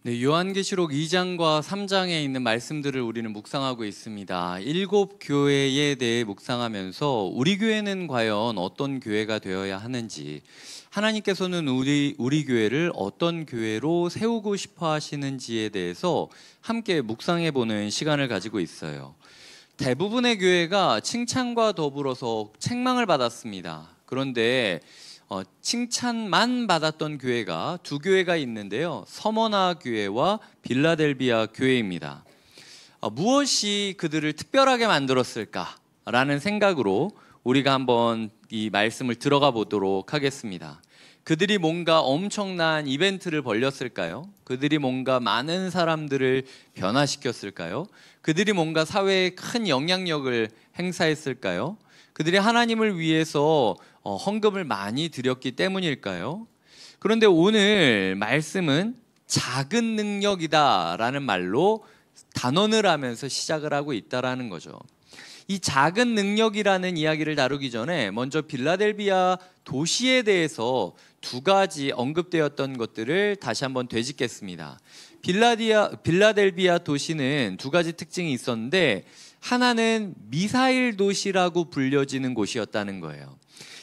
네, 요한계시록 2장과 3장에 있는 말씀들을 우리는 묵상하고 있습니다. 7교회에 대해 묵상하면서 우리 교회는 과연 어떤 교회가 되어야 하는지, 하나님께서는 우리 교회를 어떤 교회로 세우고 싶어 하시는지에 대해서 함께 묵상해 보는 시간을 가지고 있어요. 대부분의 교회가 칭찬과 더불어서 책망을 받았습니다. 그런데 칭찬만 받았던 교회가 두 교회가 있는데요. 서머나 교회와 빌라델비아 교회입니다. 무엇이 그들을 특별하게 만들었을까라는 생각으로 우리가 한번 이 말씀을 들어가 보도록 하겠습니다. 그들이 뭔가 엄청난 이벤트를 벌렸을까요? 그들이 뭔가 많은 사람들을 변화시켰을까요? 그들이 뭔가 사회에 큰 영향력을 행사했을까요? 그들이 하나님을 위해서 헌금을 많이 드렸기 때문일까요? 그런데 오늘 말씀은 작은 능력이다라는 말로 단언을 하면서 시작을 하고 있다라는 거죠. 이 작은 능력이라는 이야기를 다루기 전에 먼저 빌라델비아 도시에 대해서 두 가지 언급되었던 것들을 다시 한번 되짚겠습니다. 빌라델비아 도시는 두 가지 특징이 있었는데, 하나는 미사일 도시라고 불려지는 곳이었다는 거예요.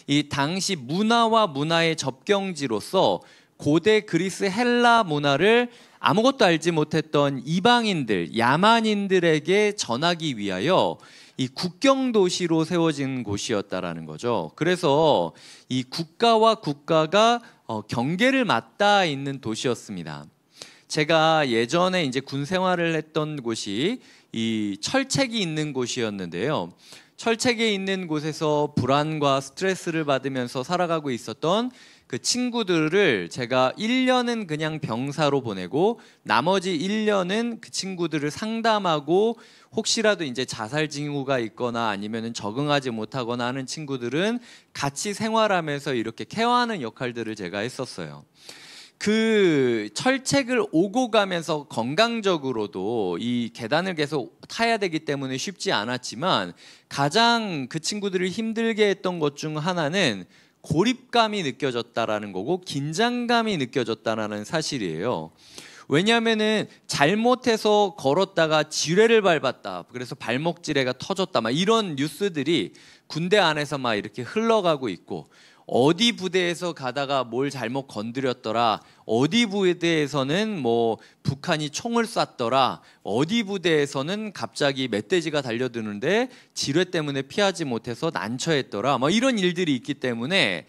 이 당시 문화와 문화의 접경지로서 고대 그리스 헬라 문화를 아무것도 알지 못했던 이방인들, 야만인들에게 전하기 위하여 이 국경 도시로 세워진 곳이었다라는 거죠. 그래서 이 국가와 국가가 경계를 맞닿아 있는 도시였습니다. 제가 예전에 이제 군 생활을 했던 곳이 이 철책이 있는 곳이었는데요. 철책에 있는 곳에서 불안과 스트레스를 받으면서 살아가고 있었던 그 친구들을 제가 1년은 그냥 병사로 보내고 나머지 1년은 그 친구들을 상담하고, 혹시라도 이제 자살 징후가 있거나 아니면은 적응하지 못하거나 하는 친구들은 같이 생활하면서 이렇게 케어하는 역할들을 제가 했었어요. 그 철책을 오고 가면서 건강적으로도 이 계단을 계속 타야 되기 때문에 쉽지 않았지만, 가장 그 친구들을 힘들게 했던 것 중 하나는 고립감이 느껴졌다라는 거고 긴장감이 느껴졌다라는 사실이에요. 왜냐하면은 잘못해서 걸었다가 지뢰를 밟았다, 그래서 발목 지뢰가 터졌다, 막 이런 뉴스들이 군대 안에서 막 이렇게 흘러가고 있고, 어디 부대에서 가다가 뭘 잘못 건드렸더라, 어디 부대에서는 뭐 북한이 총을 쐈더라, 어디 부대에서는 갑자기 멧돼지가 달려드는데 지뢰 때문에 피하지 못해서 난처했더라, 뭐 이런 일들이 있기 때문에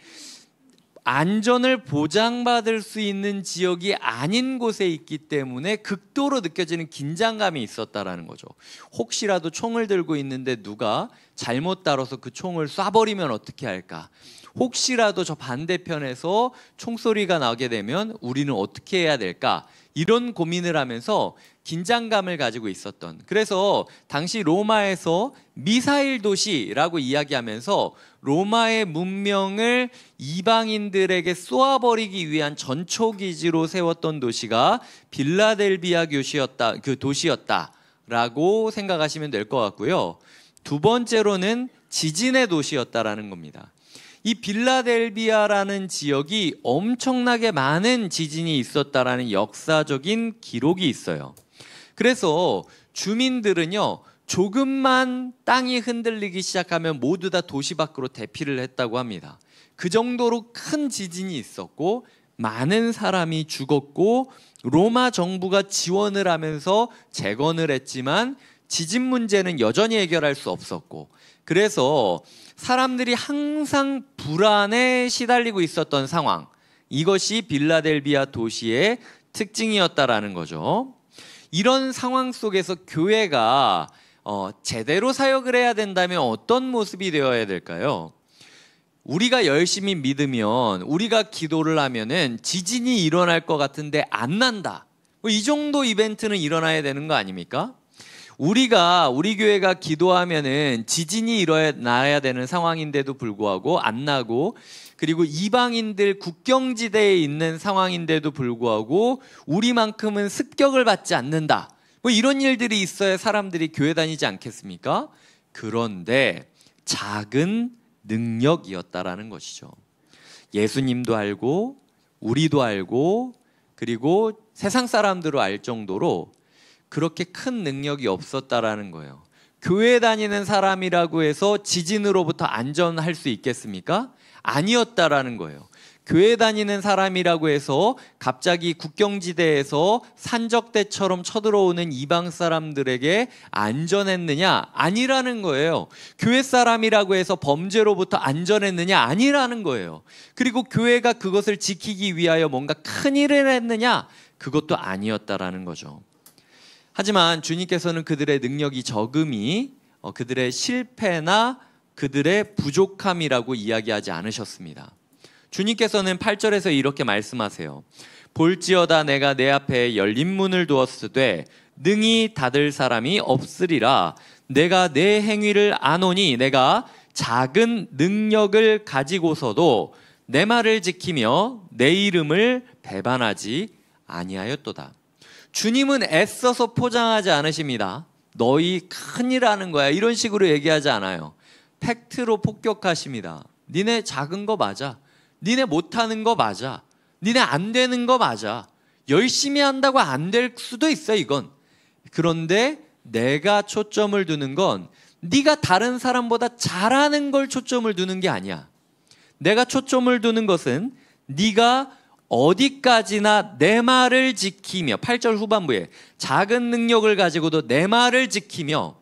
안전을 보장받을 수 있는 지역이 아닌 곳에 있기 때문에 극도로 느껴지는 긴장감이 있었다라는 거죠. 혹시라도 총을 들고 있는데 누가 잘못 다뤄서 그 총을 쏴버리면 어떻게 할까? 혹시라도 저 반대편에서 총소리가 나게 되면 우리는 어떻게 해야 될까? 이런 고민을 하면서 긴장감을 가지고 있었던, 그래서 당시 로마에서 미사일 도시라고 이야기하면서 로마의 문명을 이방인들에게 쏘아버리기 위한 전초기지로 세웠던 도시가 빌라델비아 도시였다라고 생각하시면 될 것 같고요. 두 번째로는 지진의 도시였다라는 겁니다. 이 빌라델비아라는 지역이 엄청나게 많은 지진이 있었다라는 역사적인 기록이 있어요. 그래서 주민들은요, 조금만 땅이 흔들리기 시작하면 모두 다 도시 밖으로 대피를 했다고 합니다. 그 정도로 큰 지진이 있었고 많은 사람이 죽었고, 로마 정부가 지원을 하면서 재건을 했지만 지진 문제는 여전히 해결할 수 없었고, 그래서 사람들이 항상 불안에 시달리고 있었던 상황, 이것이 빌라델비아 도시의 특징이었다라는 거죠. 이런 상황 속에서 교회가 제대로 사역을 해야 된다면 어떤 모습이 되어야 될까요? 우리가 열심히 믿으면, 우리가 기도를 하면은 지진이 일어날 것 같은데 안 난다, 이 정도 이벤트는 일어나야 되는 거 아닙니까? 우리 교회가 기도하면은 지진이 일어나야 되는 상황인데도 불구하고 안 나고, 그리고 이방인들 국경지대에 있는 상황인데도 불구하고 우리만큼은 습격을 받지 않는다, 뭐 이런 일들이 있어야 사람들이 교회 다니지 않겠습니까? 그런데 작은 능력이었다라는 것이죠. 예수님도 알고 우리도 알고 그리고 세상 사람들로 알 정도로 그렇게 큰 능력이 없었다라는 거예요. 교회 다니는 사람이라고 해서 지진으로부터 안전할 수 있겠습니까? 아니었다라는 거예요. 교회 다니는 사람이라고 해서 갑자기 국경지대에서 산적대처럼 쳐들어오는 이방 사람들에게 안전했느냐? 아니라는 거예요. 교회 사람이라고 해서 범죄로부터 안전했느냐? 아니라는 거예요. 그리고 교회가 그것을 지키기 위하여 뭔가 큰일을 했느냐? 그것도 아니었다라는 거죠. 하지만 주님께서는 그들의 능력이 적음이 그들의 실패나 그들의 부족함이라고 이야기하지 않으셨습니다. 주님께서는 8절에서 이렇게 말씀하세요. 볼지어다 내가 내 앞에 열린 문을 두었으되 능히 닫을 사람이 없으리라. 내가 내 행위를 아노니 내가 작은 능력을 가지고서도 내 말을 지키며 내 이름을 배반하지 아니하였도다. 주님은 애써서 포장하지 않으십니다. 너희 큰일 하는 거야 이런 식으로 얘기하지 않아요. 팩트로 폭격하십니다. 니네 작은 거 맞아. 니네 못하는 거 맞아. 니네 안 되는 거 맞아. 열심히 한다고 안 될 수도 있어 이건. 그런데 내가 초점을 두는 건 네가 다른 사람보다 잘하는 걸 초점을 두는 게 아니야. 내가 초점을 두는 것은 네가 어디까지나 내 말을 지키며 8절 후반부에 작은 능력을 가지고도 내 말을 지키며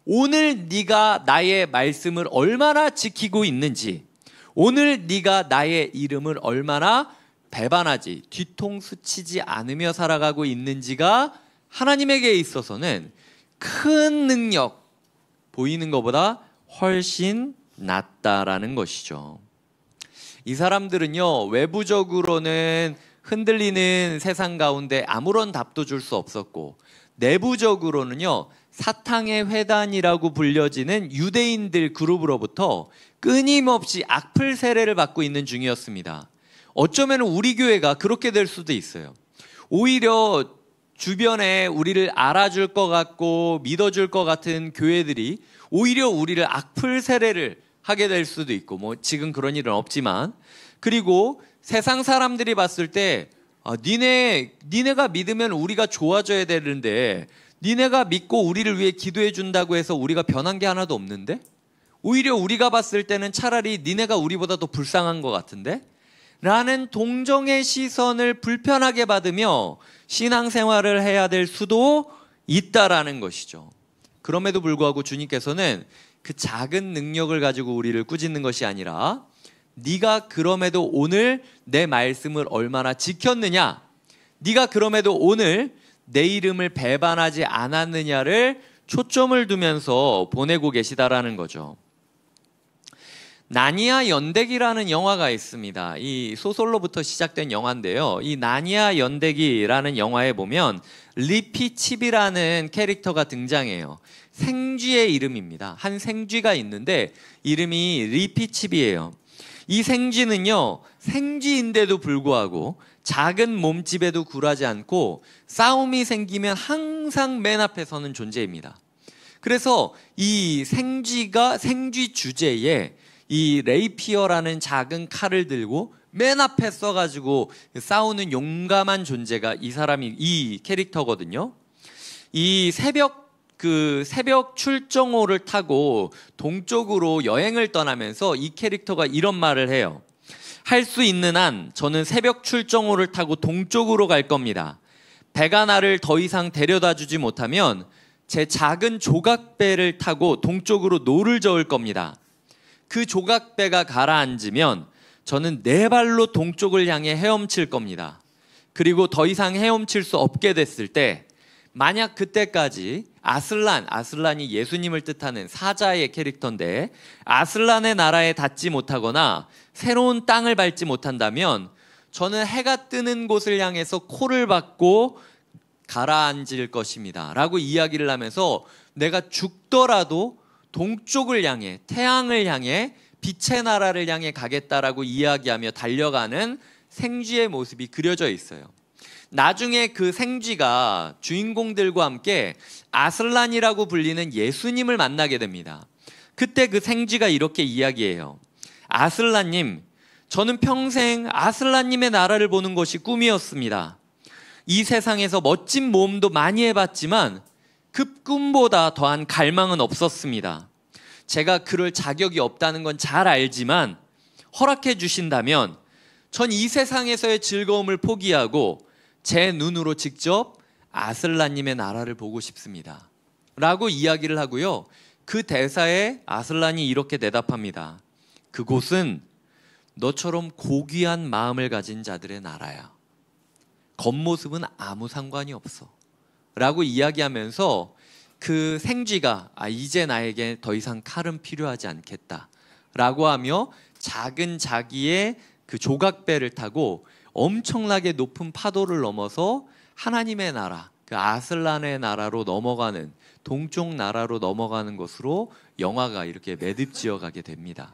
오늘 네가 나의 말씀을 얼마나 지키고 있는지 오늘 네가 나의 이름을 얼마나 배반하지 뒤통수 치지 않으며 살아가고 있는지가 하나님에게 있어서는 큰 능력 보이는 것보다 훨씬 낫다라는 것이죠. 이 사람들은요 외부적으로는 흔들리는 세상 가운데 아무런 답도 줄 수 없었고 내부적으로는요 사탕의 회단이라고 불려지는 유대인들 그룹으로부터 끊임없이 악플 세례를 받고 있는 중이었습니다. 어쩌면 우리 교회가 그렇게 될 수도 있어요. 오히려 주변에 우리를 알아줄 것 같고 믿어줄 것 같은 교회들이 오히려 우리를 악플 세례를 하게 될 수도 있고 뭐 지금 그런 일은 없지만 그리고 세상 사람들이 봤을 때 니네가 믿으면 우리가 좋아져야 되는데 니네가 믿고 우리를 위해 기도해 준다고 해서 우리가 변한 게 하나도 없는데 오히려 우리가 봤을 때는 차라리 니네가 우리보다 더 불쌍한 것 같은데 라는 동정의 시선을 불편하게 받으며 신앙생활을 해야 될 수도 있다라는 것이죠. 그럼에도 불구하고 주님께서는 그 작은 능력을 가지고 우리를 꾸짖는 것이 아니라 네가 그럼에도 오늘 내 말씀을 얼마나 지켰느냐 네가 그럼에도 오늘 내 이름을 배반하지 않았느냐를 초점을 두면서 보내고 계시다라는 거죠. 나니아 연대기라는 영화가 있습니다. 이 소설로부터 시작된 영화인데요. 이 나니아 연대기라는 영화에 보면 리피칩이라는 캐릭터가 등장해요. 생쥐의 이름입니다. 한 생쥐가 있는데 이름이 리피칩이에요. 이 생쥐는요, 생쥐인데도 불구하고 작은 몸집에도 굴하지 않고 싸움이 생기면 항상 맨 앞에 서는 존재입니다. 그래서 이 생쥐 주제에 이 레이피어라는 작은 칼을 들고 맨 앞에 써가지고 싸우는 용감한 존재가 이 캐릭터거든요. 이 새벽 출정호를 타고 동쪽으로 여행을 떠나면서 이 캐릭터가 이런 말을 해요. 할 수 있는 한 저는 새벽 출정호를 타고 동쪽으로 갈 겁니다. 배가 나를 더 이상 데려다 주지 못하면 제 작은 조각배를 타고 동쪽으로 노를 저을 겁니다. 그 조각배가 가라앉으면 저는 네 발로 동쪽을 향해 헤엄칠 겁니다. 그리고 더 이상 헤엄칠 수 없게 됐을 때 만약 그때까지 아슬란이 예수님을 뜻하는 사자의 캐릭터인데 아슬란의 나라에 닿지 못하거나 새로운 땅을 밟지 못한다면 저는 해가 뜨는 곳을 향해서 코를 박고 가라앉을 것입니다 라고 이야기를 하면서 내가 죽더라도 동쪽을 향해 태양을 향해 빛의 나라를 향해 가겠다라고 이야기하며 달려가는 생쥐의 모습이 그려져 있어요. 나중에 그 생쥐가 주인공들과 함께 아슬란이라고 불리는 예수님을 만나게 됩니다. 그때 그 생쥐가 이렇게 이야기해요. 아슬란님, 저는 평생 아슬란님의 나라를 보는 것이 꿈이었습니다. 이 세상에서 멋진 모험도 많이 해봤지만 그 꿈보다 더한 갈망은 없었습니다. 제가 그럴 자격이 없다는 건 잘 알지만 허락해 주신다면 전 이 세상에서의 즐거움을 포기하고 제 눈으로 직접 아슬란님의 나라를 보고 싶습니다 라고 이야기를 하고요, 그 대사에 아슬란이 이렇게 대답합니다. 그곳은 너처럼 고귀한 마음을 가진 자들의 나라야. 겉모습은 아무 상관이 없어 라고 이야기하면서 그 생쥐가 이제 나에게 더 이상 칼은 필요하지 않겠다 라고 하며 작은 자기의 그 조각배를 타고 엄청나게 높은 파도를 넘어서 하나님의 나라, 그 아슬란의 나라로 넘어가는, 동쪽 나라로 넘어가는 것으로 영화가 이렇게 매듭지어 가게 됩니다.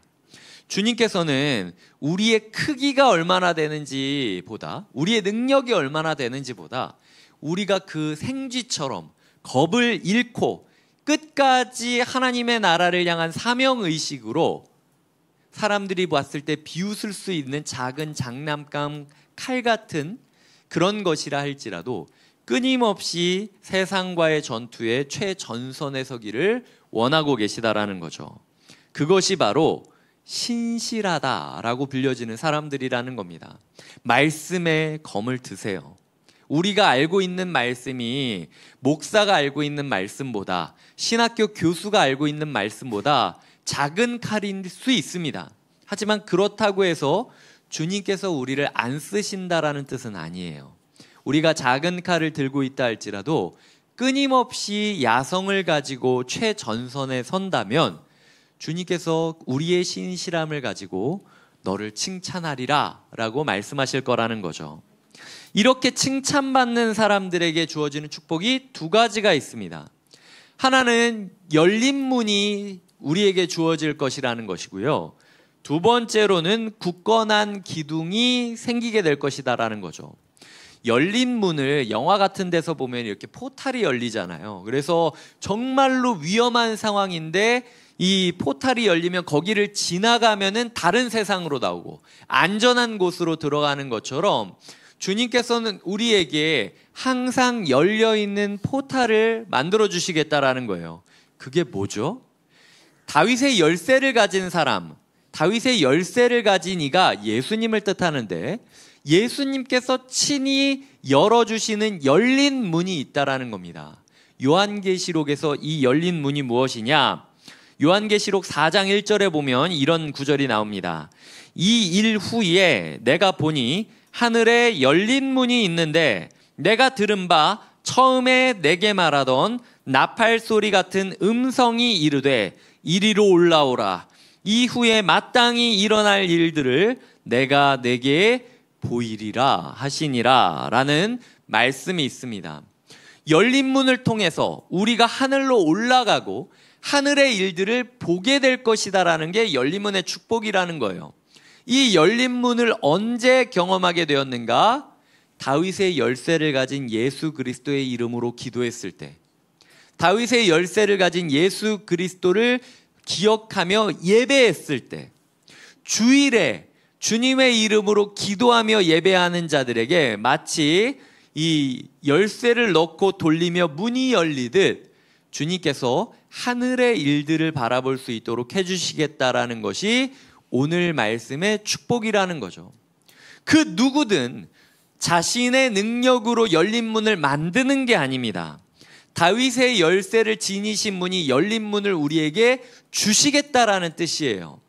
주님께서는 우리의 크기가 얼마나 되는지 보다, 우리의 능력이 얼마나 되는지 보다, 우리가 그 생쥐처럼 겁을 잃고 끝까지 하나님의 나라를 향한 사명의식으로 사람들이 봤을 때 비웃을 수 있는 작은 장난감 칼 같은 그런 것이라 할지라도 끊임없이 세상과의 전투의 최전선에 서기를 원하고 계시다라는 거죠. 그것이 바로 신실하다라고 불려지는 사람들이라는 겁니다. 말씀의 검을 드세요. 우리가 알고 있는 말씀이 목사가 알고 있는 말씀보다, 신학교 교수가 알고 있는 말씀보다 작은 칼일 수 있습니다. 하지만 그렇다고 해서 주님께서 우리를 안 쓰신다라는 뜻은 아니에요. 우리가 작은 칼을 들고 있다 할지라도 끊임없이 야성을 가지고 최전선에 선다면 주님께서 우리의 신실함을 가지고 너를 칭찬하리라 라고 말씀하실 거라는 거죠. 이렇게 칭찬받는 사람들에게 주어지는 축복이 두 가지가 있습니다. 하나는 열린 문이 우리에게 주어질 것이라는 것이고요, 두 번째로는 굳건한 기둥이 생기게 될 것이다라는 거죠. 열린 문을 영화 같은 데서 보면 이렇게 포탈이 열리잖아요. 그래서 정말로 위험한 상황인데 이 포탈이 열리면 거기를 지나가면은 다른 세상으로 나오고 안전한 곳으로 들어가는 것처럼 주님께서는 우리에게 항상 열려있는 포탈을 만들어 주시겠다라는 거예요. 그게 뭐죠? 다윗의 열쇠를 가진 사람, 다윗의 열쇠를 가진 이가 예수님을 뜻하는데 예수님께서 친히 열어주시는 열린 문이 있다라는 겁니다. 요한계시록에서 이 열린 문이 무엇이냐? 요한계시록 4장 1절에 보면 이런 구절이 나옵니다. 이 일 후에 내가 보니 하늘에 열린 문이 있는데 내가 들은 바 처음에 내게 말하던 나팔 소리 같은 음성이 이르되 이리로 올라오라. 이후에 마땅히 일어날 일들을 내가 내게 보이리라 하시니라 라는 말씀이 있습니다. 열린 문을 통해서 우리가 하늘로 올라가고 하늘의 일들을 보게 될 것이다 라는 게 열린 문의 축복이라는 거예요. 이 열린 문을 언제 경험하게 되었는가? 다윗의 열쇠를 가진 예수 그리스도의 이름으로 기도했을 때, 다윗의 열쇠를 가진 예수 그리스도를 기억하며 예배했을 때, 주일에 주님의 이름으로 기도하며 예배하는 자들에게 마치 이 열쇠를 넣고 돌리며 문이 열리듯 주님께서 하늘의 일들을 바라볼 수 있도록 해주시겠다라는 것이 오늘 말씀의 축복이라는 거죠. 그 누구든 자신의 능력으로 열린 문을 만드는 게 아닙니다. 다윗의 열쇠를 지니신 분이 열린 문을 우리에게 주시겠다라는 뜻이에요.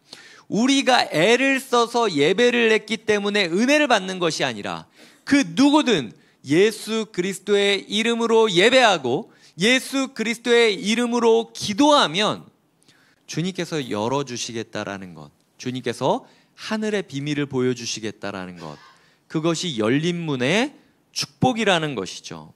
우리가 애를 써서 예배를 했기 때문에 은혜를 받는 것이 아니라 그 누구든 예수 그리스도의 이름으로 예배하고 예수 그리스도의 이름으로 기도하면 주님께서 열어주시겠다라는 것, 주님께서 하늘의 비밀을 보여주시겠다라는 것, 그것이 열린 문의 축복이라는 것이죠.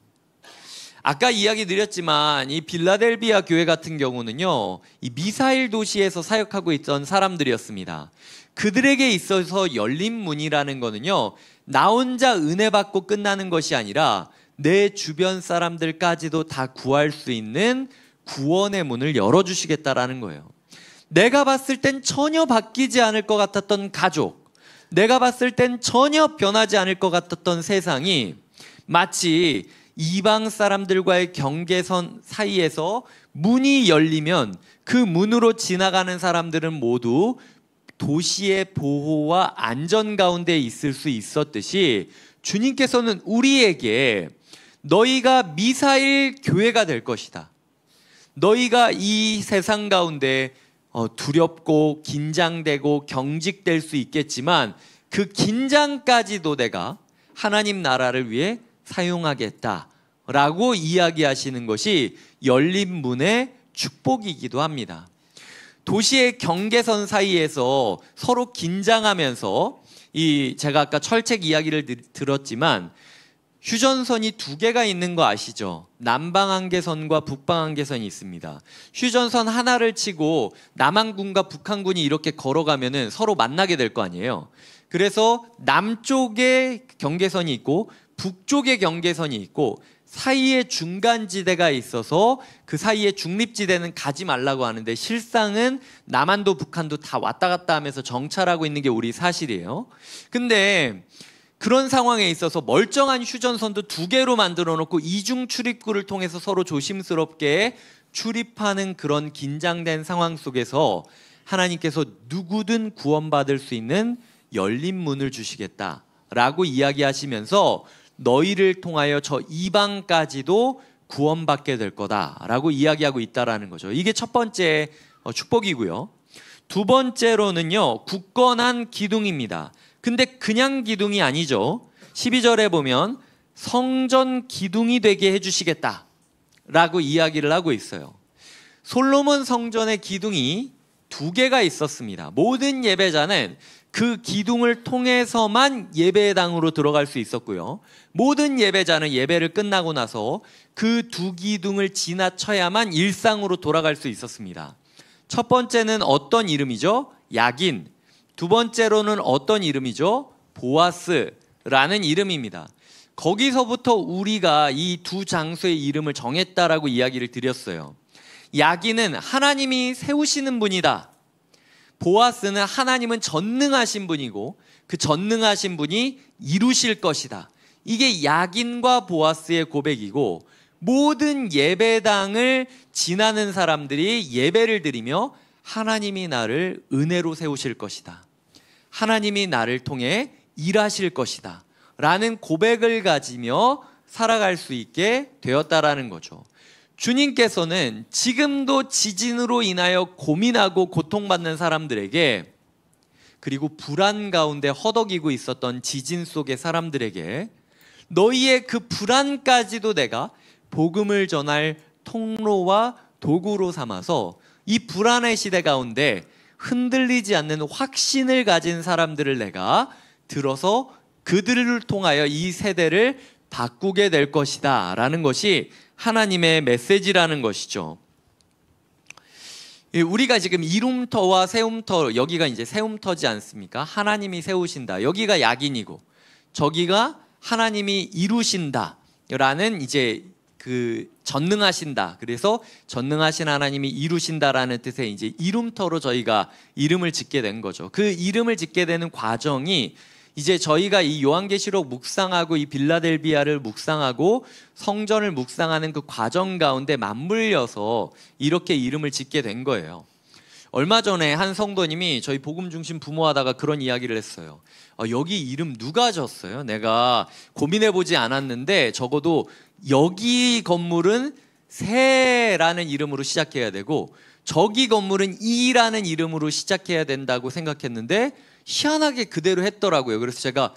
아까 이야기 드렸지만 이 빌라델비아 교회 같은 경우는요, 이 미사일 도시에서 사역하고 있던 사람들이었습니다. 그들에게 있어서 열린 문이라는 거는요, 나 혼자 은혜 받고 끝나는 것이 아니라 내 주변 사람들까지도 다 구할 수 있는 구원의 문을 열어주시겠다라는 거예요. 내가 봤을 땐 전혀 바뀌지 않을 것 같았던 가족, 내가 봤을 땐 전혀 변하지 않을 것 같았던 세상이 마치 이방 사람들과의 경계선 사이에서 문이 열리면 그 문으로 지나가는 사람들은 모두 도시의 보호와 안전 가운데 있을 수 있었듯이 주님께서는 우리에게 너희가 미사일 교회가 될 것이다. 너희가 이 세상 가운데 두렵고 긴장되고 경직될 수 있겠지만 그 긴장까지도 내가 하나님 나라를 위해 사용하겠다라고 이야기하시는 것이 열린 문의 축복이기도 합니다. 도시의 경계선 사이에서 서로 긴장하면서 제가 아까 철책 이야기를 들었지만 휴전선이 두 개가 있는 거 아시죠? 남방한계선과 북방한계선이 있습니다. 휴전선 하나를 치고 남한군과 북한군이 이렇게 걸어가면은 서로 만나게 될 거 아니에요. 그래서 남쪽에 경계선이 있고 북쪽에 경계선이 있고 사이에 중간지대가 있어서 그 사이에 중립지대는 가지 말라고 하는데 실상은 남한도 북한도 다 왔다 갔다 하면서 정찰하고 있는 게 우리 사실이에요. 근데 그런 상황에 있어서 멀쩡한 휴전선도 두 개로 만들어 놓고 이중 출입구를 통해서 서로 조심스럽게 출입하는 그런 긴장된 상황 속에서 하나님께서 누구든 구원받을 수 있는 열린 문을 주시겠다라고 이야기하시면서 너희를 통하여 저 이방까지도 구원받게 될 거다라고 이야기하고 있다라는 거죠. 이게 첫 번째 축복이고요. 두 번째로는요, 굳건한 기둥입니다. 근데 그냥 기둥이 아니죠. 12절에 보면 성전 기둥이 되게 해주시겠다라고 이야기를 하고 있어요. 솔로몬 성전의 기둥이 두 개가 있었습니다. 모든 예배자는 그 기둥을 통해서만 예배당으로 들어갈 수 있었고요. 모든 예배자는 예배를 끝나고 나서 그 두 기둥을 지나쳐야만 일상으로 돌아갈 수 있었습니다. 첫 번째는 어떤 이름이죠? 야긴. 두 번째로는 어떤 이름이죠? 보아스라는 이름입니다. 거기서부터 우리가 이 두 장소의 이름을 정했다라고 이야기를 드렸어요. 야긴은 하나님이 세우시는 분이다. 보아스는 하나님은 전능하신 분이고 그 전능하신 분이 이루실 것이다. 이게 야긴과 보아스의 고백이고 모든 예배당을 지나는 사람들이 예배를 드리며 하나님이 나를 은혜로 세우실 것이다. 하나님이 나를 통해 일하실 것이다. 라는 고백을 가지며 살아갈 수 있게 되었다라는 거죠. 주님께서는 지금도 지진으로 인하여 고민하고 고통받는 사람들에게 그리고 불안 가운데 허덕이고 있었던 지진 속의 사람들에게 너희의 그 불안까지도 내가 복음을 전할 통로와 도구로 삼아서 이 불안의 시대 가운데 흔들리지 않는 확신을 가진 사람들을 내가 들어서 그들을 통하여 이 세대를 바꾸게 될 것이다 라는 것이 하나님의 메시지라는 것이죠. 우리가 지금 이룸터와 세움터, 여기가 이제 세움터지 않습니까? 하나님이 세우신다. 여기가 야긴이고 저기가 하나님이 이루신다 라는 이제 그 전능하신다. 그래서 전능하신 하나님이 이루신다라는 뜻의 이제 이룸터로 저희가 이름을 짓게 된 거죠. 그 이름을 짓게 되는 과정이 이제 저희가 이 요한계시록 묵상하고 이 빌라델비아를 묵상하고 성전을 묵상하는 그 과정 가운데 맞물려서 이렇게 이름을 짓게 된 거예요. 얼마 전에 한 성도님이 저희 복음 중심 부모하다가 그런 이야기를 했어요. 여기 이름 누가 졌어요? 내가 고민해보지 않았는데 적어도 여기 건물은 세라는 이름으로 시작해야 되고 저기 건물은 이라는 이름으로 시작해야 된다고 생각했는데 희한하게 그대로 했더라고요. 그래서 제가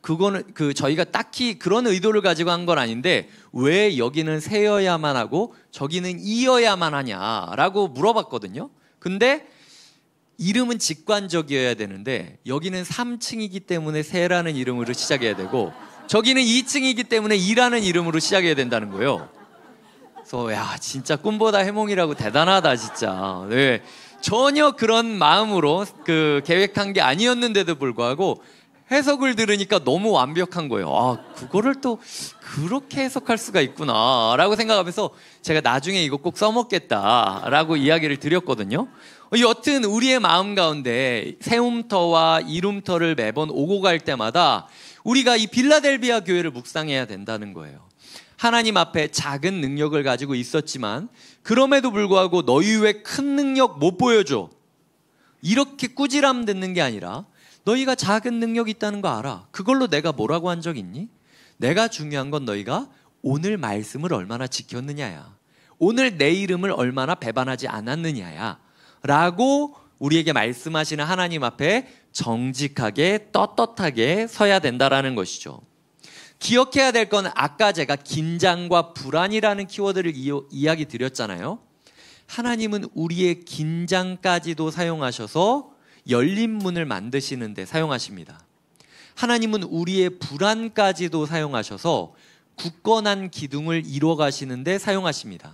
그거는 저희가 딱히 그런 의도를 가지고 한 건 아닌데 왜 여기는 세여야만 하고 저기는 이어야만 하냐라고 물어봤거든요. 근데 이름은 직관적이어야 되는데 여기는 3층이기 때문에 세라는 이름으로 시작해야 되고 저기는 2층이기 때문에 이라는 이름으로 시작해야 된다는 거예요. 그래서 야 진짜 꿈보다 해몽이라고 대단하다 진짜. 네. 전혀 그런 마음으로 계획한 게 아니었는데도 불구하고 해석을 들으니까 너무 완벽한 거예요. 그거를 또 그렇게 해석할 수가 있구나 라고 생각하면서 제가 나중에 이거 꼭 써먹겠다 라고 이야기를 드렸거든요. 여튼 우리의 마음 가운데 세움터와 이룸터를 매번 오고 갈 때마다 우리가 이 빌라델비아 교회를 묵상해야 된다는 거예요. 하나님 앞에 작은 능력을 가지고 있었지만 그럼에도 불구하고 너희 왜 큰 능력 못 보여줘? 이렇게 꾸지람 듣는 게 아니라 너희가 작은 능력이 있다는 거 알아. 그걸로 내가 뭐라고 한 적 있니? 내가 중요한 건 너희가 오늘 말씀을 얼마나 지켰느냐야. 오늘 내 이름을 얼마나 배반하지 않았느냐야. 라고 우리에게 말씀하시는 하나님 앞에 정직하게 떳떳하게 서야 된다라는 것이죠. 기억해야 될 건 아까 제가 긴장과 불안이라는 키워드를 이야기 드렸잖아요. 하나님은 우리의 긴장까지도 사용하셔서 열린 문을 만드시는데 사용하십니다. 하나님은 우리의 불안까지도 사용하셔서 굳건한 기둥을 이루어 가시는데 사용하십니다.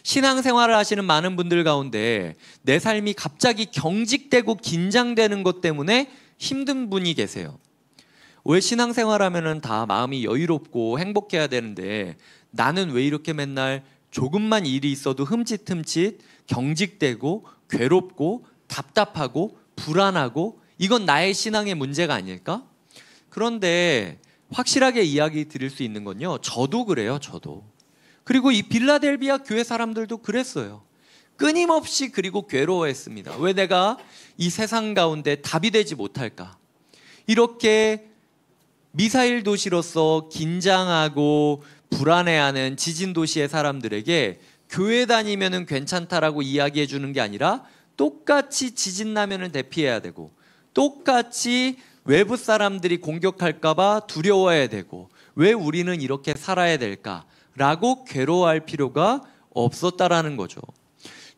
신앙생활을 하시는 많은 분들 가운데 내 삶이 갑자기 경직되고 긴장되는 것 때문에 힘든 분이 계세요. 왜 신앙생활하면은 다 마음이 여유롭고 행복해야 되는데 나는 왜 이렇게 맨날 조금만 일이 있어도 흠칫흠칫 경직되고 괴롭고 답답하고 불안하고 이건 나의 신앙의 문제가 아닐까? 그런데 확실하게 이야기 드릴 수 있는 건요. 저도 그래요. 저도. 그리고 이 빌라델비아 교회 사람들도 그랬어요. 끊임없이 그리고 괴로워했습니다. 왜 내가 이 세상 가운데 답이 되지 못할까? 이렇게 미사일 도시로서 긴장하고 불안해하는 지진 도시의 사람들에게 교회 다니면은 괜찮다라고 이야기해 주는 게 아니라 똑같이 지진 나면은 대피해야 되고 똑같이 외부 사람들이 공격할까 봐 두려워해야 되고 왜 우리는 이렇게 살아야 될까라고 괴로워할 필요가 없었다라는 거죠.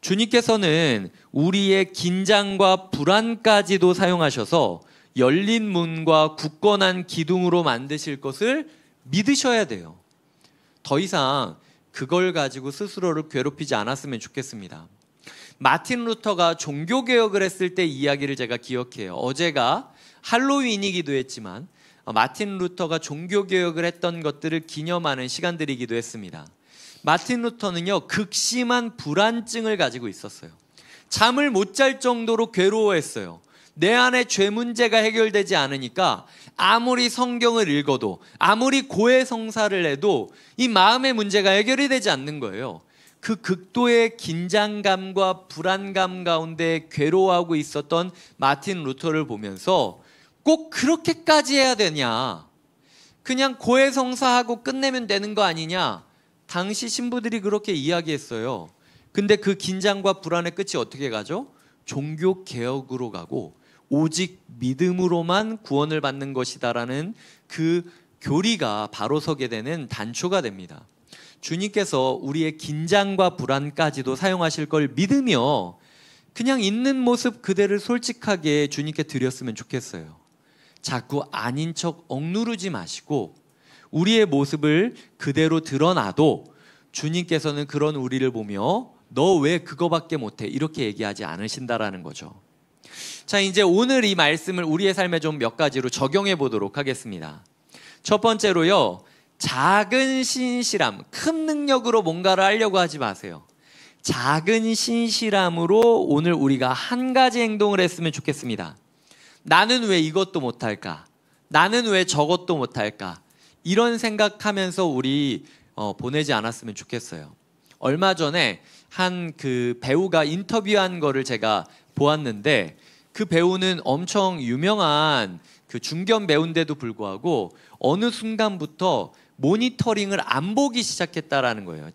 주님께서는 우리의 긴장과 불안까지도 사용하셔서 열린 문과 굳건한 기둥으로 만드실 것을 믿으셔야 돼요. 더 이상 그걸 가지고 스스로를 괴롭히지 않았으면 좋겠습니다. 마틴 루터가 종교개혁을 했을 때 이야기를 제가 기억해요. 어제가 할로윈이기도 했지만 마틴 루터가 종교개혁을 했던 것들을 기념하는 시간들이기도 했습니다. 마틴 루터는요, 극심한 불안증을 가지고 있었어요. 잠을 못 잘 정도로 괴로워했어요. 내 안에 죄 문제가 해결되지 않으니까 아무리 성경을 읽어도 아무리 고해성사를 해도 이 마음의 문제가 해결이 되지 않는 거예요. 그 극도의 긴장감과 불안감 가운데 괴로워하고 있었던 마틴 루터를 보면서 꼭 그렇게까지 해야 되냐? 그냥 고해성사하고 끝내면 되는 거 아니냐? 당시 신부들이 그렇게 이야기했어요. 근데 그 긴장과 불안의 끝이 어떻게 가죠? 종교개혁으로 가고 오직 믿음으로만 구원을 받는 것이다라는 그 교리가 바로 서게 되는 단초가 됩니다. 주님께서 우리의 긴장과 불안까지도 사용하실 걸 믿으며 그냥 있는 모습 그대를 솔직하게 주님께 드렸으면 좋겠어요. 자꾸 아닌 척 억누르지 마시고 우리의 모습을 그대로 드러나도 주님께서는 그런 우리를 보며 너 왜 그거밖에 못해? 이렇게 얘기하지 않으신다라는 거죠. 자, 이제 오늘 이 말씀을 우리의 삶에 좀 몇 가지로 적용해 보도록 하겠습니다. 첫 번째로요, 작은 신실함, 큰 능력으로 뭔가를 하려고 하지 마세요. 작은 신실함으로 오늘 우리가 한 가지 행동을 했으면 좋겠습니다. 나는 왜 이것도 못할까? 나는 왜 저것도 못할까? 이런 생각하면서 우리 보내지 않았으면 좋겠어요. 얼마 전에 한 그 배우가 인터뷰한 거를 제가 보았는데 그 배우는 엄청 유명한 그 중견 배우인데도 불구하고 어느 순간부터 모니터링을 안 보기 시작했다라는 거예요.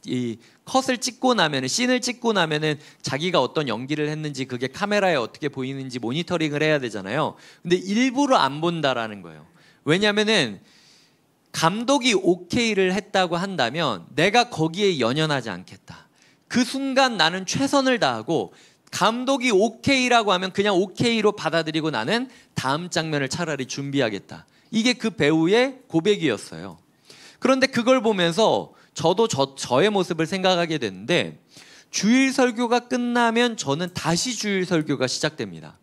이 컷을 찍고 나면은 씬을 찍고 나면은 자기가 어떤 연기를 했는지 그게 카메라에 어떻게 보이는지 모니터링을 해야 되잖아요. 근데 일부러 안 본다라는 거예요. 왜냐면은 감독이 오케이를 했다고 한다면 내가 거기에 연연하지 않겠다. 그 순간 나는 최선을 다하고 감독이 오케이라고 하면 그냥 오케이로 받아들이고 나는 다음 장면을 차라리 준비하겠다. 이게 그 배우의 고백이었어요. 그런데 그걸 보면서 저도 저의 모습을 생각하게 됐는데 주일 설교가 끝나면 저는 다시 주일 설교가 시작됩니다.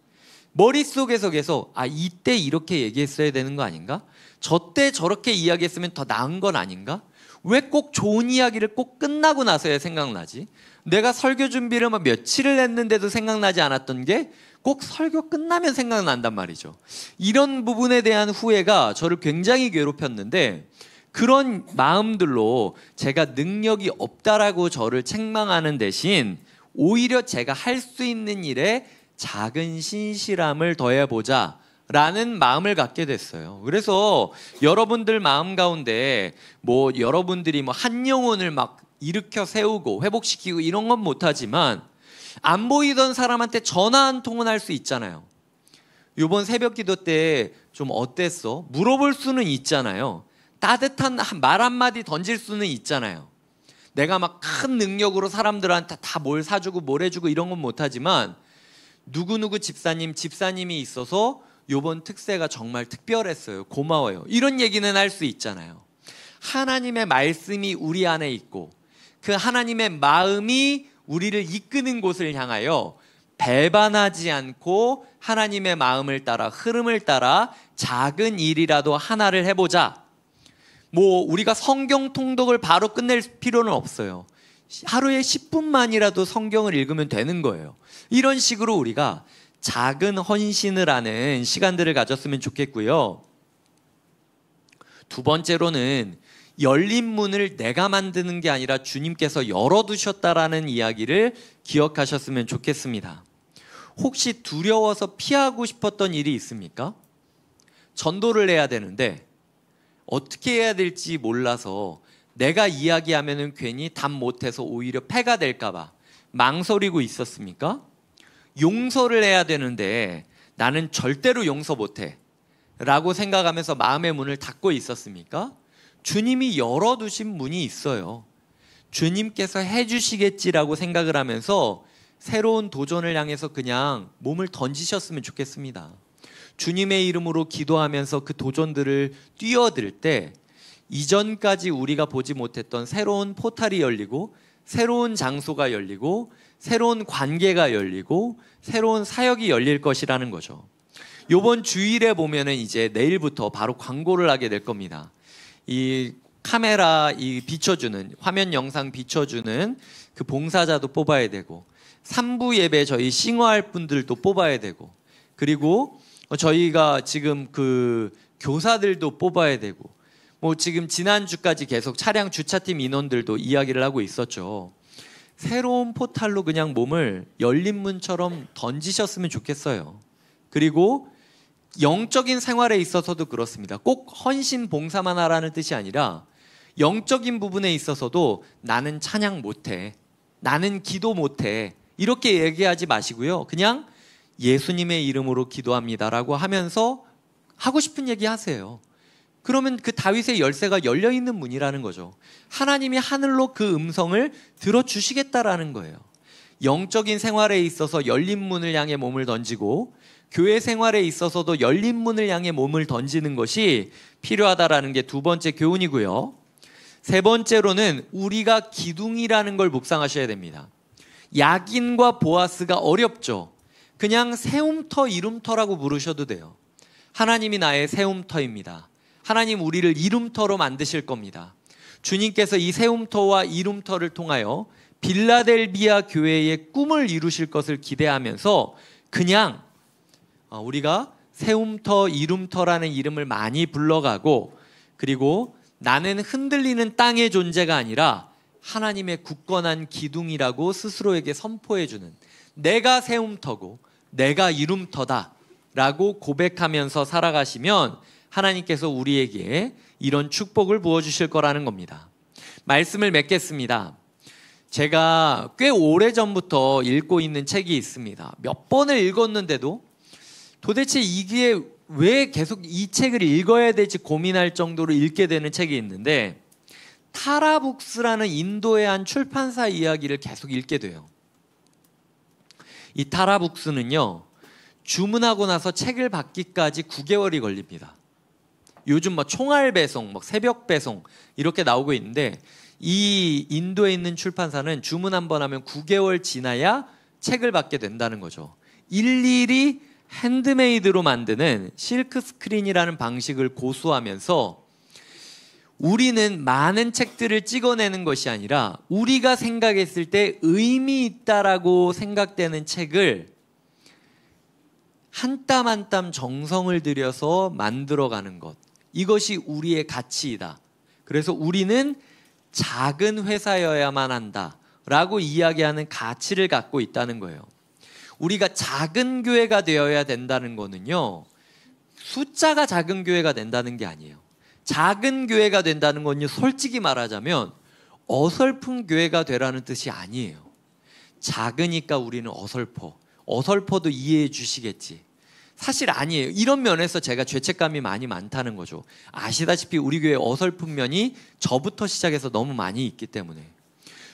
머릿속에서 계속 이때 이렇게 얘기했어야 되는 거 아닌가? 저때 저렇게 이야기했으면 더 나은 건 아닌가? 왜 꼭 좋은 이야기를 꼭 끝나고 나서야 생각나지? 내가 설교 준비를 막 며칠을 했는데도 생각나지 않았던 게 꼭 설교 끝나면 생각난단 말이죠. 이런 부분에 대한 후회가 저를 굉장히 괴롭혔는데, 그런 마음들로 제가 능력이 없다라고 저를 책망하는 대신 오히려 제가 할 수 있는 일에 작은 신실함을 더해보자 라는 마음을 갖게 됐어요. 그래서 여러분들 마음 가운데 뭐 여러분들이 뭐 한 영혼을 막 일으켜 세우고 회복시키고 이런 건 못하지만 안 보이던 사람한테 전화 한 통은 할 수 있잖아요. 이번 새벽 기도 때 좀 어땠어? 물어볼 수는 있잖아요. 따뜻한 말 한마디 던질 수는 있잖아요. 내가 막 큰 능력으로 사람들한테 다 뭘 사주고 뭘 해주고 이런 건 못하지만 누구누구 집사님이 있어서 요번 특세가 정말 특별했어요. 고마워요. 이런 얘기는 할 수 있잖아요. 하나님의 말씀이 우리 안에 있고 그 하나님의 마음이 우리를 이끄는 곳을 향하여 배반하지 않고 하나님의 마음을 따라 흐름을 따라 작은 일이라도 하나를 해보자. 뭐 우리가 성경 통독을 바로 끝낼 필요는 없어요. 하루에 10분만이라도 성경을 읽으면 되는 거예요. 이런 식으로 우리가 작은 헌신을 하는 시간들을 가졌으면 좋겠고요. 두 번째로는 열린 문을 내가 만드는 게 아니라 주님께서 열어두셨다라는 이야기를 기억하셨으면 좋겠습니다. 혹시 두려워서 피하고 싶었던 일이 있습니까? 전도를 해야 되는데 어떻게 해야 될지 몰라서 내가 이야기하면 괜히 답 못해서 오히려 폐가 될까봐 망설이고 있었습니까? 용서를 해야 되는데 나는 절대로 용서 못해 라고 생각하면서 마음의 문을 닫고 있었습니까? 주님이 열어두신 문이 있어요. 주님께서 해주시겠지라고 생각을 하면서 새로운 도전을 향해서 그냥 몸을 던지셨으면 좋겠습니다. 주님의 이름으로 기도하면서 그 도전들을 뛰어들 때 이전까지 우리가 보지 못했던 새로운 포탈이 열리고 새로운 장소가 열리고 새로운 관계가 열리고 새로운 사역이 열릴 것이라는 거죠. 이번 주일에 보면은 이제 내일부터 바로 광고를 하게 될 겁니다. 이 카메라 비춰주는 화면 영상 비춰주는 그 봉사자도 뽑아야 되고 3부 예배 저희 싱어할 분들도 뽑아야 되고 그리고 저희가 지금 그 교사들도 뽑아야 되고 뭐 지금 지난주까지 계속 차량 주차팀 인원들도 이야기를 하고 있었죠. 새로운 포탈로 그냥 몸을 열린 문처럼 던지셨으면 좋겠어요. 그리고 영적인 생활에 있어서도 그렇습니다. 꼭 헌신 봉사만 하라는 뜻이 아니라 영적인 부분에 있어서도 나는 찬양 못해, 나는 기도 못해 이렇게 얘기하지 마시고요. 그냥 예수님의 이름으로 기도합니다라고 하면서 하고 싶은 얘기 하세요. 그러면 그 다윗의 열쇠가 열려있는 문이라는 거죠. 하나님이 하늘로 그 음성을 들어주시겠다라는 거예요. 영적인 생활에 있어서 열린 문을 향해 몸을 던지고 교회 생활에 있어서도 열린 문을 향해 몸을 던지는 것이 필요하다라는 게 두 번째 교훈이고요. 세 번째로는 우리가 기둥이라는 걸 묵상하셔야 됩니다. 야긴과 보아스가 어렵죠. 그냥 세움터 이름터라고 부르셔도 돼요. 하나님이 나의 세움터입니다. 하나님 우리를 이름터로 만드실 겁니다. 주님께서 이 세움터와 이름터를 통하여 빌라델비아 교회의 꿈을 이루실 것을 기대하면서 그냥 우리가 세움터, 이름터라는 이름을 많이 불러가고 그리고 나는 흔들리는 땅의 존재가 아니라 하나님의 굳건한 기둥이라고 스스로에게 선포해주는 내가 세움터고 내가 이름터다 라고 고백하면서 살아가시면 하나님께서 우리에게 이런 축복을 부어주실 거라는 겁니다. 말씀을 맺겠습니다. 제가 꽤 오래전부터 읽고 있는 책이 있습니다. 몇 번을 읽었는데도 도대체 이게 왜 계속 이 책을 읽어야 될지 고민할 정도로 읽게 되는 책이 있는데 타라북스라는 인도의 한 출판사 이야기를 계속 읽게 돼요. 이 타라북스는요, 주문하고 나서 책을 받기까지 9개월이 걸립니다. 요즘 막 총알 배송, 막 새벽 배송 이렇게 나오고 있는데 이 인도에 있는 출판사는 주문 한 번 하면 9개월 지나야 책을 받게 된다는 거죠. 일일이 핸드메이드로 만드는 실크 스크린이라는 방식을 고수하면서 우리는 많은 책들을 찍어내는 것이 아니라 우리가 생각했을 때 의미 있다라고 생각되는 책을 한 땀 한 땀 정성을 들여서 만들어가는 것, 이것이 우리의 가치이다. 그래서 우리는 작은 회사여야만 한다라고 이야기하는 가치를 갖고 있다는 거예요. 우리가 작은 교회가 되어야 된다는 거는요, 숫자가 작은 교회가 된다는 게 아니에요. 작은 교회가 된다는 건요, 솔직히 말하자면 어설픈 교회가 되라는 뜻이 아니에요. 작으니까 우리는 어설퍼도 이해해 주시겠지. 사실 아니에요. 이런 면에서 제가 죄책감이 많다는 거죠. 아시다시피 우리 교회 어설픈 면이 저부터 시작해서 너무 많이 있기 때문에.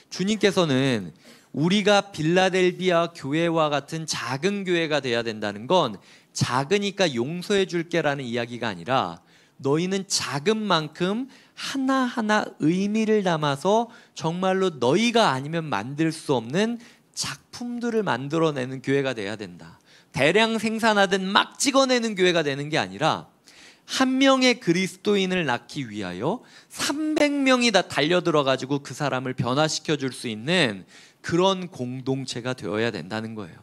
주님께서는 우리가 빌라델비아 교회와 같은 작은 교회가 돼야 된다는 건 작으니까 용서해 줄게라는 이야기가 아니라 너희는 작은 만큼 하나하나 의미를 담아서 정말로 너희가 아니면 만들 수 없는 작품들을 만들어내는 교회가 돼야 된다. 대량 생산하든 막 찍어내는 교회가 되는 게 아니라 한 명의 그리스도인을 낳기 위하여 300명이 다 달려들어가지고 그 사람을 변화시켜 줄 수 있는 그런 공동체가 되어야 된다는 거예요.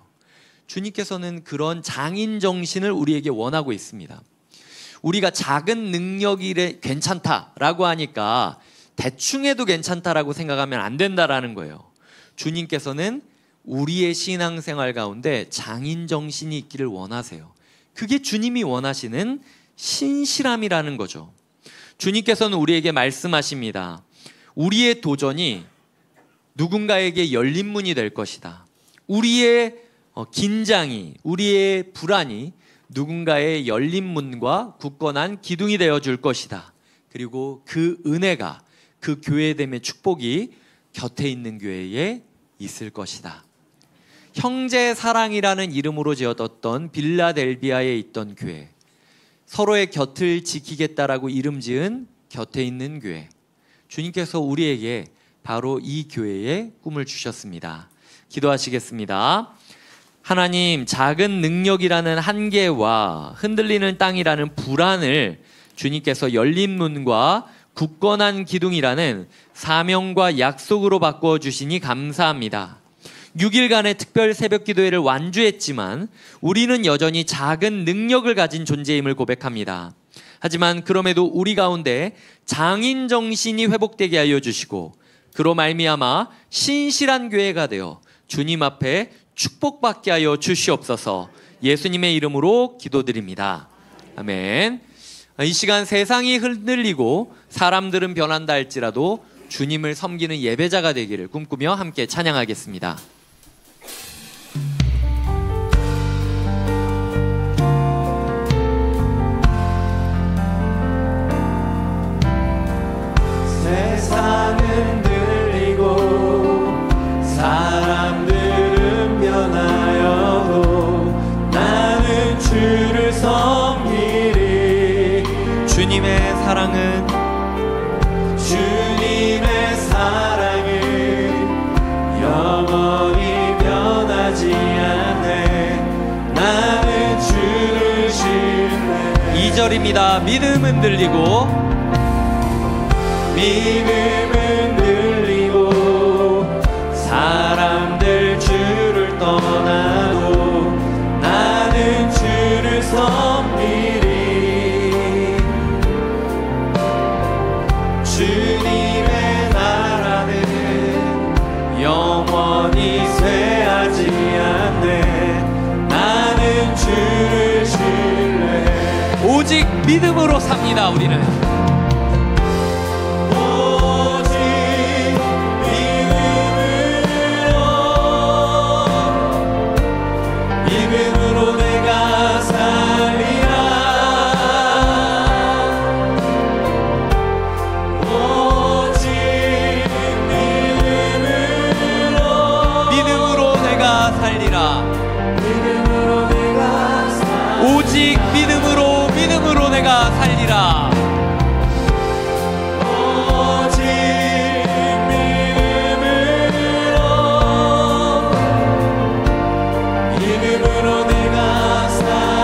주님께서는 그런 장인 정신을 우리에게 원하고 있습니다. 우리가 작은 능력이 괜찮다라고 하니까 대충 해도 괜찮다라고 생각하면 안 된다라는 거예요. 주님께서는 우리의 신앙생활 가운데 장인 정신이 있기를 원하세요. 그게 주님이 원하시는 신실함이라는 거죠. 주님께서는 우리에게 말씀하십니다. 우리의 도전이 누군가에게 열린 문이 될 것이다. 우리의 긴장이, 우리의 불안이 누군가의 열린 문과 굳건한 기둥이 되어 줄 것이다. 그리고 그 은혜가, 그 교회됨의 축복이 곁에 있는 교회에 있을 것이다. 형제 사랑이라는 이름으로 지어졌던 빌라델비아에 있던 교회, 서로의 곁을 지키겠다라고 이름 지은 곁에 있는 교회, 주님께서 우리에게 바로 이 교회의 꿈을 주셨습니다. 기도하시겠습니다. 하나님, 작은 능력이라는 한계와 흔들리는 땅이라는 불안을 주님께서 열린 문과 굳건한 기둥이라는 사명과 약속으로 바꾸어 주시니 감사합니다. 6일간의 특별 새벽 기도회를 완주했지만 우리는 여전히 작은 능력을 가진 존재임을 고백합니다. 하지만 그럼에도 우리 가운데 장인 정신이 회복되게 하여 주시고 그로 말미암아 신실한 교회가 되어 주님 앞에 축복받게 하여 주시옵소서. 예수님의 이름으로 기도드립니다. 아멘. 이 시간 세상이 흔들리고 사람들은 변한다 할지라도 주님을 섬기는 예배자가 되기를 꿈꾸며 함께 찬양하겠습니다. 세상은 들리고 사람들은 변하여도 나는 주를 섬기리. 주님의 사랑은 영원히 변하지 않네. 나는 주를 신뢰. 2절입니다. 믿음은 들리고 사람들 주를 떠나도 나는 주를 섬기리. 주님의 나라는 영원히 쇠하지 않네. 나는 주를 신뢰해. 오직 믿음으로 삽니다. 우리는 오직 믿음으로 내가 살리라. 오직 믿음으로 내가 살리라.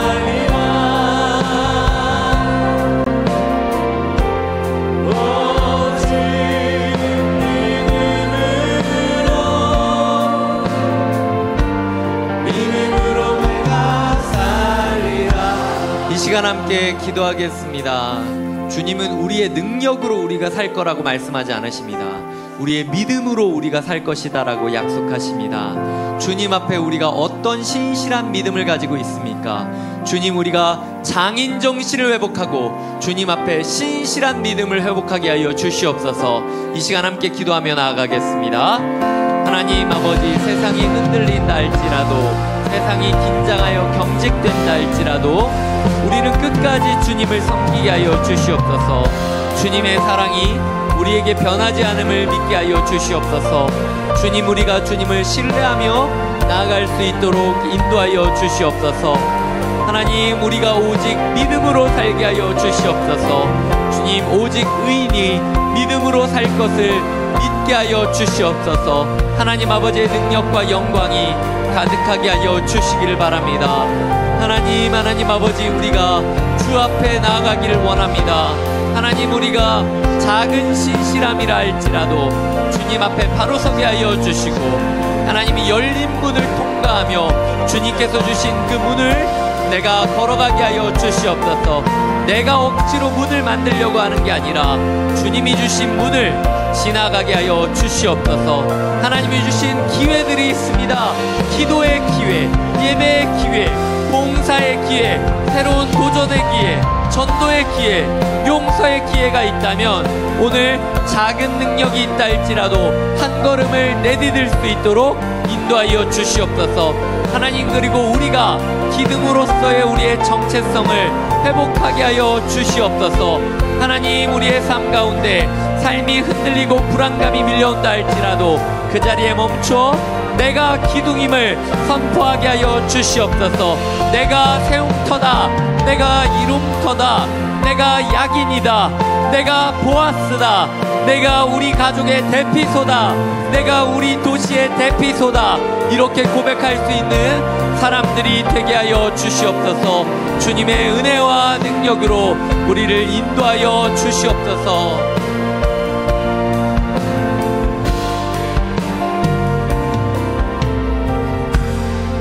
함께 기도하겠습니다. 주님은 우리의 능력으로 우리가 살 거라고 말씀하지 않으십니다. 우리의 믿음으로 우리가 살 것이다라고 약속하십니다. 주님 앞에 우리가 어떤 신실한 믿음을 가지고 있습니까? 주님, 우리가 장인 정신을 회복하고 주님 앞에 신실한 믿음을 회복하게 하여 주시옵소서. 이 시간 함께 기도하며 나아가겠습니다. 하나님 아버지, 세상이 흔들린다 할지라도, 세상이 긴장하여 경직된다 할지라도 우리는 끝까지 주님을 섬기게 하여 주시옵소서. 주님의 사랑이 우리에게 변하지 않음을 믿게 하여 주시옵소서. 주님, 우리가 주님을 신뢰하며 나아갈 수 있도록 인도하여 주시옵소서. 하나님, 우리가 오직 믿음으로 살게 하여 주시옵소서. 주님, 오직 의인이 믿음으로 살 것을 믿게 하여 주시옵소서. 하나님 아버지의 능력과 영광이 가득하게 하여 주시기를 바랍니다. 하나님 아버지, 우리가 주 앞에 나아가기를 원합니다. 하나님, 우리가 작은 신실함이라 할지라도 주님 앞에 바로 서게 하여 주시고, 하나님이 열린 문을 통과하며 주님께서 주신 그 문을 내가 걸어가게 하여 주시옵소서. 내가 억지로 문을 만들려고 하는 게 아니라 주님이 주신 문을 지나가게 하여 주시옵소서. 하나님이 주신 기회들이 있습니다. 기도의 기회, 예배의 기회, 봉사의 기회, 새로운 도전의 기회, 전도의 기회, 용서의 기회가 있다면 오늘 작은 능력이 있다 할지라도 한 걸음을 내디딜 수 있도록 인도하여 주시옵소서. 하나님, 그리고 우리가 기둥으로서의 우리의 정체성을 회복하게 하여 주시옵소서. 하나님, 우리의 삶 가운데 삶이 흔들리고 불안감이 밀려온다 할지라도 그 자리에 멈춰 내가 기둥임을 선포하게 하여 주시옵소서. 내가 세움터다, 내가 이룸터다, 내가 약인이다, 내가 보아스다, 내가 우리 가족의 대피소다, 내가 우리 도시의 대피소다, 이렇게 고백할 수 있는 사람들이 되게 하여 주시옵소서. 주님의 은혜와 능력으로 우리를 인도하여 주시옵소서.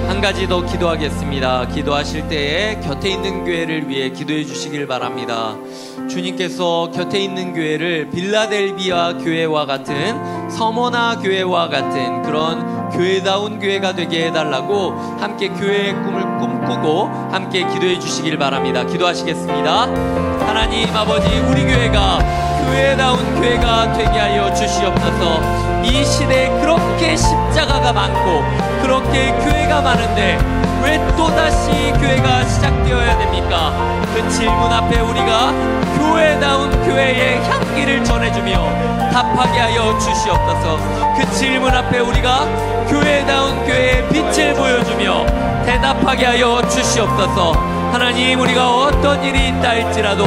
한 가지 더 기도하겠습니다. 기도하실 때에 곁에 있는 교회를 위해 기도해 주시길 바랍니다. 주님께서 곁에 있는 교회를 빌라델비아 교회와 같은, 서머나 교회와 같은 그런 교회다운 교회가 되게 해달라고 함께 교회의 꿈을 꿈꾸고 함께 기도해 주시길 바랍니다. 기도하시겠습니다. 하나님 아버지, 우리 교회가 교회다운 교회가 되게 하여 주시옵소서. 이 시대에 그렇게 십자가가 많고 그렇게 교회가 많은데 왜 또다시 교회가 시작되어야 됩니까? 그 질문 앞에 우리가 교회다운 교회의 향기를 전해주며 답하게 하여 주시옵소서. 그 질문 앞에 우리가 교회다운 교회의 빛을 보여주며 대답하게 하여 주시옵소서. 하나님, 우리가 어떤 일이 있다 할지라도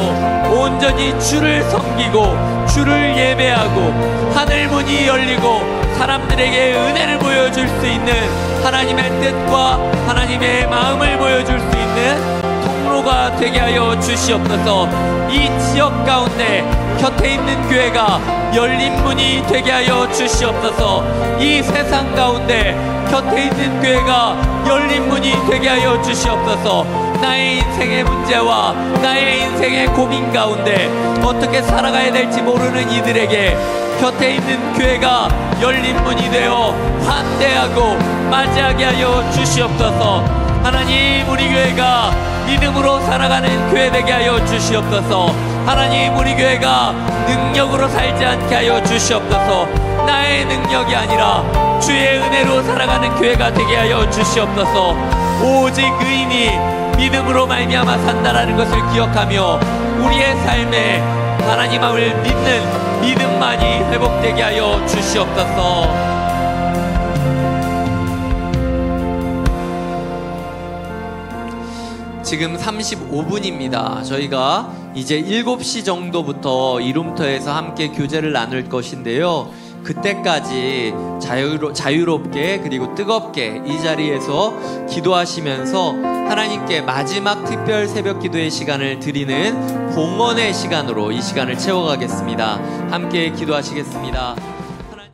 온전히 주를 섬기고 주를 예배하고 하늘문이 열리고 사람들에게 은혜를 보여줄 수 있는 하나님의 뜻과 하나님의 마음을 보여줄 수 있는 통로가 되게 하여 주시옵소서. 이 지역 가운데 곁에 있는 교회가 열린 문이 되게 하여 주시옵소서. 이 세상 가운데 곁에 있는 교회가 열린 문이 되게 하여 주시옵소서. 나의 인생의 문제와 나의 인생의 고민 가운데 어떻게 살아가야 될지 모르는 이들에게 곁에 있는 교회가 열린 문이 되어 환대하고 맞이하게 하여 주시옵소서. 하나님, 우리 교회가 믿음으로 살아가는 교회 되게 하여 주시옵소서. 하나님, 우리 교회가 능력으로 살지 않게 하여 주시옵소서. 나의 능력이 아니라 주의 은혜로 살아가는 교회가 되게 하여 주시옵소서. 오직 의인이 믿음으로 말미암아 산다라는 것을 기억하며 우리의 삶에 하나님을 믿는 믿음만이 회복되게 하여 주시옵소서. 지금 35분입니다. 저희가 이제 7시 정도부터 이룸터에서 함께 교제를 나눌 것인데요. 그때까지 자유롭게 그리고 뜨겁게 이 자리에서 기도하시면서 하나님께 마지막 특별 새벽 기도의 시간을 드리는 봉헌의 시간으로 이 시간을 채워가겠습니다. 함께 기도하시겠습니다.